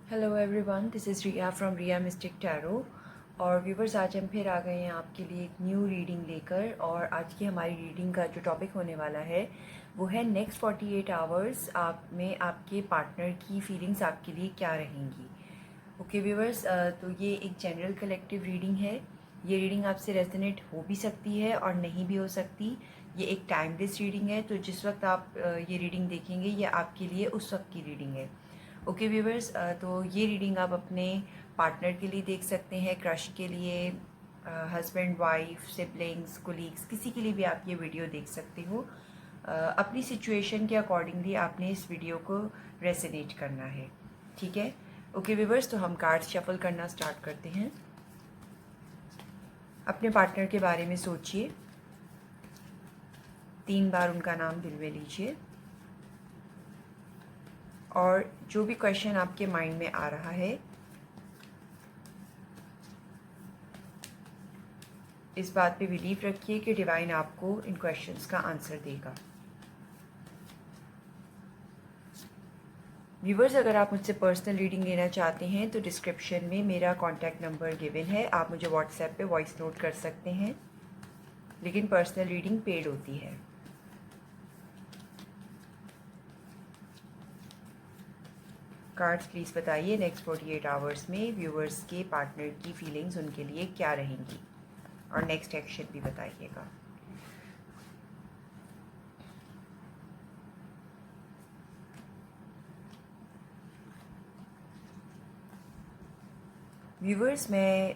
Hello everyone, this is Riya from Riya mystic tarot. और viewers, आज हम फिर आ गए हैं आपके लिए एक न्यू रीडिंग लेकर। और आज की हमारी रीडिंग का जो टॉपिक होने वाला है वो है नेक्स्ट 48 आवर्स आप में आपके पार्टनर की फीलिंग्स आपके लिए क्या रहेंगी। ओके व्यूवर्स, तो ये एक जनरल कलेक्टिव रीडिंग है। ये रीडिंग आपसे रेजोनेट हो भी सकती है और नहीं भी हो सकती। ये एक टाइमलेस रीडिंग है, तो जिस वक्त आप ये रीडिंग देखेंगे ये आपके लिए उस वक्त की रीडिंग है। ओके व्यूवर्स, तो ये रीडिंग आप अपने पार्टनर के लिए देख सकते हैं, क्रश के लिए, हस्बैंड वाइफ, सिबलिंग्स, कोलीग्स, किसी के लिए भी आप ये वीडियो देख सकते हो। अपनी सिचुएशन के अकॉर्डिंगली आपने इस वीडियो को रेजोनेट करना है, ठीक है। ओके व्यूवर्स, तो हम कार्ड्स शफल करना स्टार्ट करते हैं। अपने पार्टनर के बारे में सोचिए, 3 बार उनका नाम दिल में लीजिए और जो भी क्वेश्चन आपके माइंड में आ रहा है इस बात पे बिलीव रखिए कि डिवाइन आपको इन क्वेश्चंस का आंसर देगा। व्यूवर्स, अगर आप मुझसे पर्सनल रीडिंग लेना चाहते हैं तो डिस्क्रिप्शन में मेरा कॉन्टैक्ट नंबर गिवन है, आप मुझे व्हाट्सएप पे वॉइस नोट कर सकते हैं, लेकिन पर्सनल रीडिंग पेड होती है। कार्ड्स प्लीज़ बताइए नेक्स्ट 48 आवर्स में व्यूवर्स के पार्टनर की फीलिंग्स उनके लिए क्या रहेंगी, और नेक्स्ट एक्शन भी बताइएगा। व्यूवर्स, मैं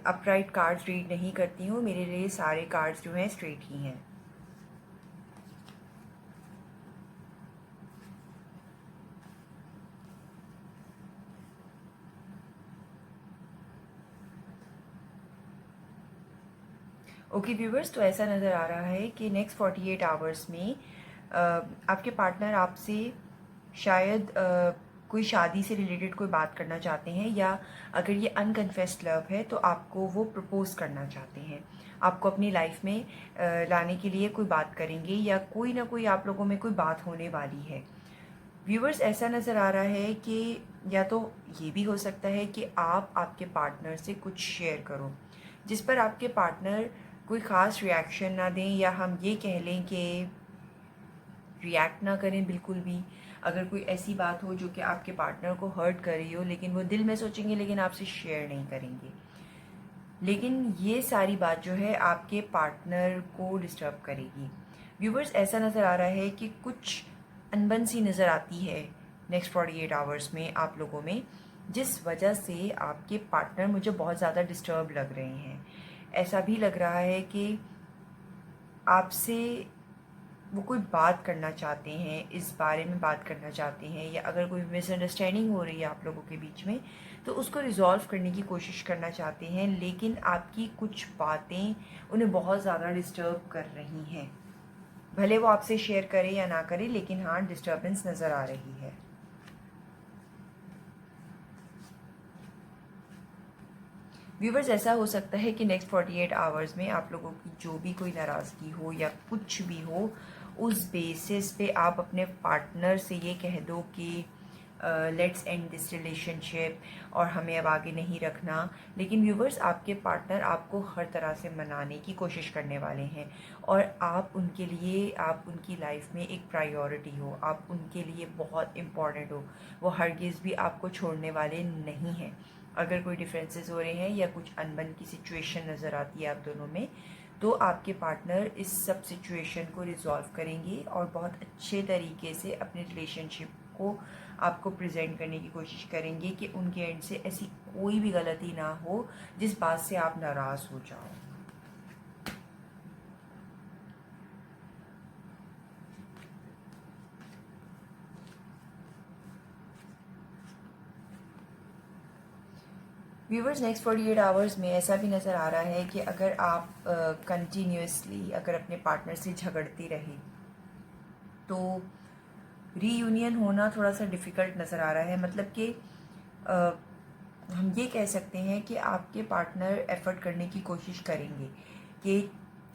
अपराइट कार्ड्स रीड नहीं करती हूँ, मेरे लिए सारे कार्ड्स जो हैं स्ट्रेट ही हैं। ओके व्यूवर्स, तो ऐसा नज़र आ रहा है कि नेक्स्ट 48 आवर्स में आपके पार्टनर आपसे शायद कोई शादी से रिलेटेड कोई बात करना चाहते हैं, या अगर ये अनकन्फेस्ड लव है तो आपको वो प्रपोज करना चाहते हैं, आपको अपनी लाइफ में लाने के लिए कोई बात करेंगे, या कोई ना कोई आप लोगों में कोई बात होने वाली है। व्यूवर्स, ऐसा नज़र आ रहा है कि या तो ये भी हो सकता है कि आप आपके पार्टनर से कुछ शेयर करो जिस पर आपके पार्टनर कोई ख़ास रिएक्शन ना दें, या हम ये कह लें कि रिएक्ट ना करें बिल्कुल भी। अगर कोई ऐसी बात हो जो कि आपके पार्टनर को हर्ट कर रही हो, लेकिन वो दिल में सोचेंगे लेकिन आपसे शेयर नहीं करेंगे, लेकिन ये सारी बात जो है आपके पार्टनर को डिस्टर्ब करेगी। व्यूवर्स, ऐसा नज़र आ रहा है कि कुछ अनबन सी नज़र आती है नेक्स्ट 48 आवर्स में आप लोगों में, जिस वजह से आपके पार्टनर मुझे बहुत ज़्यादा डिस्टर्ब लग रहे हैं। ऐसा भी लग रहा है कि आपसे वो कोई बात करना चाहते हैं, इस बारे में बात करना चाहते हैं, या अगर कोई मिसअंडरस्टैंडिंग हो रही है आप लोगों के बीच में तो उसको रिजॉल्व करने की कोशिश करना चाहते हैं, लेकिन आपकी कुछ बातें उन्हें बहुत ज़्यादा डिस्टर्ब कर रही हैं। भले वो आपसे शेयर करे या ना करे, लेकिन हाँ, डिस्टर्बेंस नज़र आ रही है। व्यूवर्स, ऐसा हो सकता है कि नेक्स्ट 48 आवर्स में आप लोगों की जो भी कोई नाराज़गी हो या कुछ भी हो, उस बेसिस पे आप अपने पार्टनर से ये कह दो कि लेट्स एंड दिस रिलेशनशिप और हमें अब आगे नहीं रखना। लेकिन व्यूवर्स, आपके पार्टनर आपको हर तरह से मनाने की कोशिश करने वाले हैं, और आप उनके लिए, आप उनकी लाइफ में एक प्रायोरिटी हो, आप उनके लिए बहुत इम्पॉर्टेंट हो। वो हरगिज़ भी आपको छोड़ने वाले नहीं हैं। अगर कोई डिफरेंसेस हो रहे हैं या कुछ अनबन की सिचुएशन नज़र आती है आप दोनों में, तो आपके पार्टनर इस सब सिचुएशन को रिजॉल्व करेंगे और बहुत अच्छे तरीके से अपने रिलेशनशिप को आपको प्रेजेंट करने की कोशिश करेंगे कि उनके एंड से ऐसी कोई भी गलती ना हो जिस बात से आप नाराज़ हो जाओ। व्यूवर्स, नेक्स्ट 48 आवर्स में ऐसा भी नज़र आ रहा है कि अगर आप कंटिन्यूसली अगर अपने पार्टनर से झगड़ते रहे तो रीयूनियन होना थोड़ा सा डिफ़िकल्ट नज़र आ रहा है। मतलब कि हम ये कह सकते हैं कि आपके पार्टनर एफ़र्ट करने की कोशिश करेंगे कि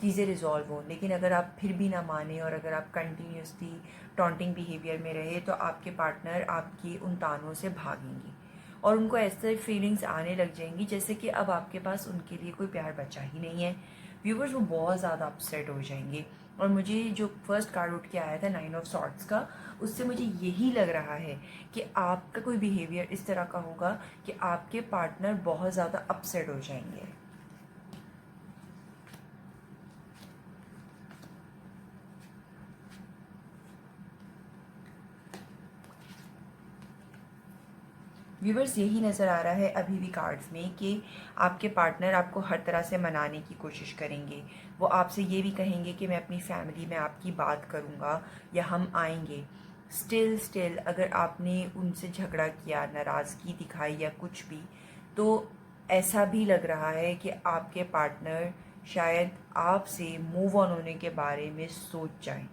चीज़ें रिजॉल्व हों, लेकिन अगर आप फिर भी ना माने और अगर आप कंटिन्यूसली टॉन्टिंग बिहेवियर में रहे तो आपके पार्टनर आपकी उन तानों से भागेंगे। और उनको ऐसे फीलिंग्स आने लग जाएंगी जैसे कि अब आपके पास उनके लिए कोई प्यार बचा ही नहीं है। व्यूवर्स वो बहुत ज़्यादा अपसेट हो जाएंगे। और मुझे जो फर्स्ट कार्ड उठ के आया था 9 ऑफ सॉर्ट्स का, उससे मुझे यही लग रहा है कि आपका कोई बिहेवियर इस तरह का होगा कि आपके पार्टनर बहुत ज़्यादा अपसेट हो जाएंगे। व्यूवर्स यही नज़र आ रहा है अभी भी कार्ड्स में कि आपके पार्टनर आपको हर तरह से मनाने की कोशिश करेंगे। वो आपसे ये भी कहेंगे कि मैं अपनी फैमिली में आपकी बात करूँगा या हम आएंगे। स्टिल अगर आपने उनसे झगड़ा किया, नाराज़गी दिखाई या कुछ भी, तो ऐसा भी लग रहा है कि आपके पार्टनर शायद आपसे मूव ऑन होने के बारे में सोच जाएं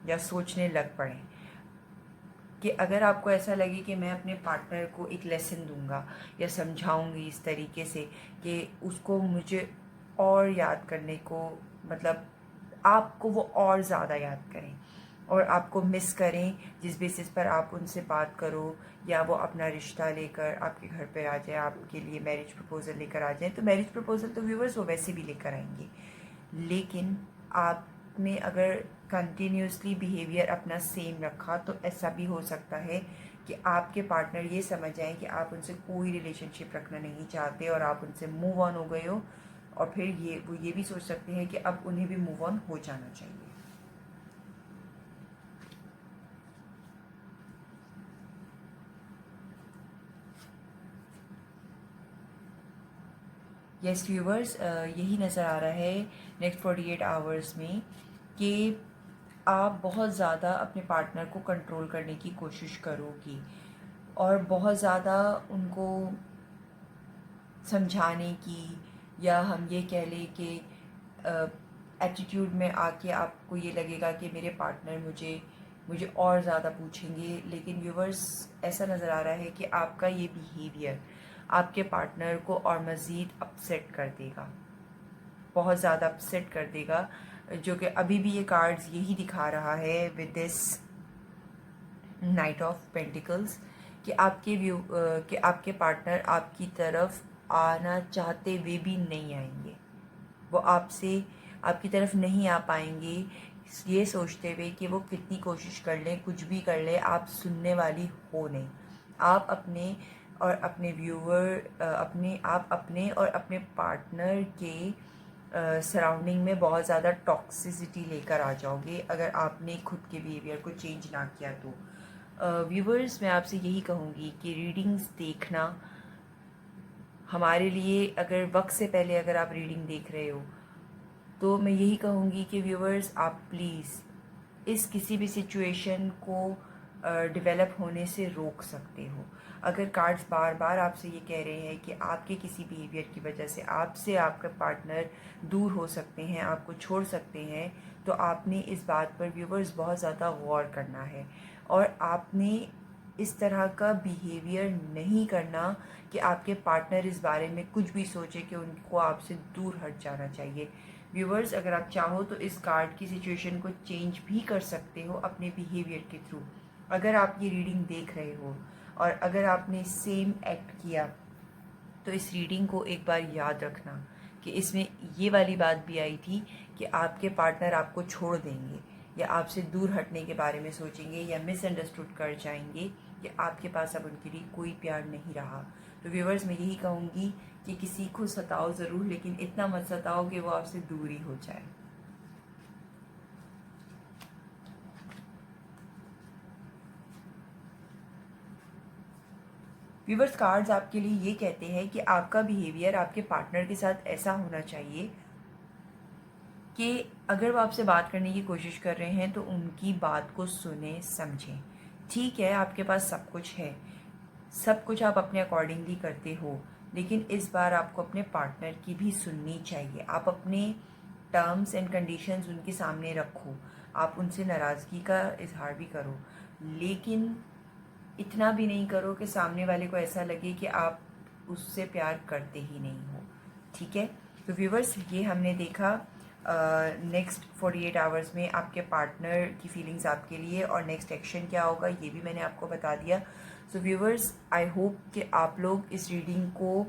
या सोचने लग पड़ें। कि अगर आपको ऐसा लगे कि मैं अपने पार्टनर को एक लेसन दूंगा या समझाऊंगी इस तरीके से कि उसको मुझे और याद करने को, मतलब आपको वो और ज़्यादा याद करें और आपको मिस करें, जिस बेसिस पर आप उनसे बात करो या वो अपना रिश्ता लेकर आपके घर पे आ जाए, आपके लिए मैरिज प्रपोज़ल लेकर आ जाए। तो मैरिज प्रपोज़ल तो व्यूवर्स वो वैसे भी लेकर आएंगे, लेकिन आपने अगर कंटिन्यूसली बिहेवियर अपना सेम रखा तो ऐसा भी हो सकता है कि आपके पार्टनर ये समझ जाएं कि आप उनसे कोई रिलेशनशिप रखना नहीं चाहते और आप उनसे मूव ऑन हो गए हो, और फिर वो ये भी सोच सकते हैं कि अब उन्हें भी मूव ऑन हो जाना चाहिए। यस व्यूवर्स, यही नज़र आ रहा है नेक्स्ट 48 आवर्स में कि आप बहुत ज़्यादा अपने पार्टनर को कंट्रोल करने की कोशिश करोगी और बहुत ज़्यादा उनको समझाने की, या हम ये कह लें कि एटीट्यूड में आके आपको ये लगेगा कि मेरे पार्टनर मुझे और ज़्यादा पूछेंगे। लेकिन व्यूवर्स ऐसा नज़र आ रहा है कि आपका ये बिहेवियर आपके पार्टनर को और मज़ीद अपसेट कर देगा, बहुत ज़्यादा अपसेट कर देगा, जो कि अभी भी ये कार्ड्स यही दिखा रहा है with this night of pentacles कि आपके पार्टनर आपकी तरफ आना चाहते हुए भी नहीं आएंगे। वो आपकी तरफ नहीं आ पाएंगे, ये सोचते हुए कि वो कितनी कोशिश कर लें, कुछ भी कर लें, आप सुनने वाली हो नहीं। आप अपने और अपने आप अपने और अपने पार्टनर के सराउंडिंग में बहुत ज़्यादा टॉक्सिसिटी लेकर आ जाओगे अगर आपने खुद के बिहेवियर को चेंज ना किया तो। व्यूवर्स मैं आपसे यही कहूँगी कि रीडिंग्स देखना हमारे लिए, अगर वक्त से पहले अगर आप रीडिंग देख रहे हो तो मैं यही कहूँगी कि व्यूवर्स आप प्लीज़ इस किसी भी सिचुएशन को डेवलप होने से रोक सकते हो। अगर कार्ड्स बार बार आपसे ये कह रहे हैं कि आपके किसी बिहेवियर की वजह से आपसे आपका पार्टनर दूर हो सकते हैं, आपको छोड़ सकते हैं, तो आपने इस बात पर व्यूवर्स बहुत ज़्यादा गौर करना है और आपने इस तरह का बिहेवियर नहीं करना कि आपके पार्टनर इस बारे में कुछ भी सोचे कि उनको आपसे दूर हट जाना चाहिए। व्यूवर्स अगर आप चाहो तो इस कार्ड की सिचुएशन को चेंज भी कर सकते हो अपने बिहेवियर के थ्रू। अगर आप ये रीडिंग देख रहे हो और अगर आपने सेम एक्ट किया तो इस रीडिंग को एक बार याद रखना कि इसमें ये वाली बात भी आई थी कि आपके पार्टनर आपको छोड़ देंगे या आपसे दूर हटने के बारे में सोचेंगे या मिसअंडरस्टूड कर जाएंगे कि आपके पास अब उनके लिए कोई प्यार नहीं रहा। तो व्यूवर्स मैं यही कहूँगी कि किसी को सताओ ज़रूर, लेकिन इतना मत सताओ कि वो आपसे दूर ही हो जाए। व्यूवर्स कार्ड्स आपके लिए ये कहते हैं कि आपका बिहेवियर आपके पार्टनर के साथ ऐसा होना चाहिए कि अगर वो आपसे बात करने की कोशिश कर रहे हैं तो उनकी बात को सुने समझें। ठीक है, आपके पास सब कुछ है, सब कुछ आप अपने अकॉर्डिंगली करते हो, लेकिन इस बार आपको अपने पार्टनर की भी सुननी चाहिए। आप अपने टर्म्स एंड कंडीशंस उनके सामने रखो, आप उनसे नाराज़गी का इजहार भी करो, लेकिन इतना भी नहीं करो कि सामने वाले को ऐसा लगे कि आप उससे प्यार करते ही नहीं हो। ठीक है, तो व्यूवर्स ये हमने देखा नेक्स्ट 48 आवर्स में आपके पार्टनर की फीलिंग्स आपके लिए और नेक्स्ट एक्शन क्या होगा ये भी मैंने आपको बता दिया। सो व्यूवर्स, आई होप कि आप लोग इस रीडिंग को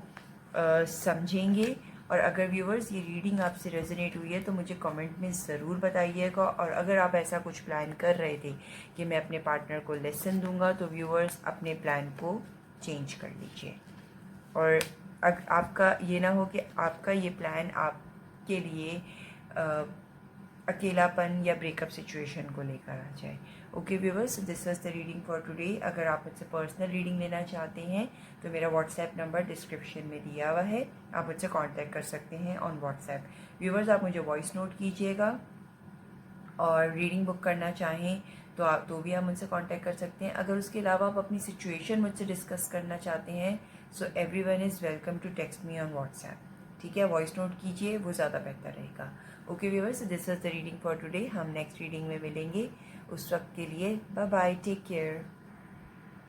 समझेंगे, और अगर व्यूवर्स ये रीडिंग आपसे रेजोनेट हुई है तो मुझे कमेंट में ज़रूर बताइएगा। और अगर आप ऐसा कुछ प्लान कर रहे थे कि मैं अपने पार्टनर को लेसन दूंगा, तो व्यूवर्स अपने प्लान को चेंज कर लीजिए। और आपका ये ना हो कि आपका ये प्लान आपके लिए अकेलापन या ब्रेकअप सिचुएशन को लेकर आ जाए। Okay viewers, this was the reading for today. अगर आप मुझसे पर्सनल रीडिंग लेना चाहते हैं तो मेरा व्हाट्सएप नंबर डिस्क्रिप्शन में दिया हुआ है, आप मुझसे कांटेक्ट कर सकते हैं ऑन व्हाट्सएप। व्यूवर्स, आप मुझे वॉइस नोट कीजिएगा, और रीडिंग बुक करना चाहें तो भी आप मुझसे कांटेक्ट कर सकते हैं। अगर उसके अलावा आप अपनी सिचुएशन मुझसे डिस्कस करना चाहते हैं, so everyone is welcome to text me on WhatsApp. ठीक है, वॉइस नोट कीजिए, वो ज़्यादा बेहतर रहेगा। Okay viewers, this was the reading for today. हम नेक्स्ट रीडिंग में मिलेंगे, उस वक्त के लिए बाय बाय, टेक केयर।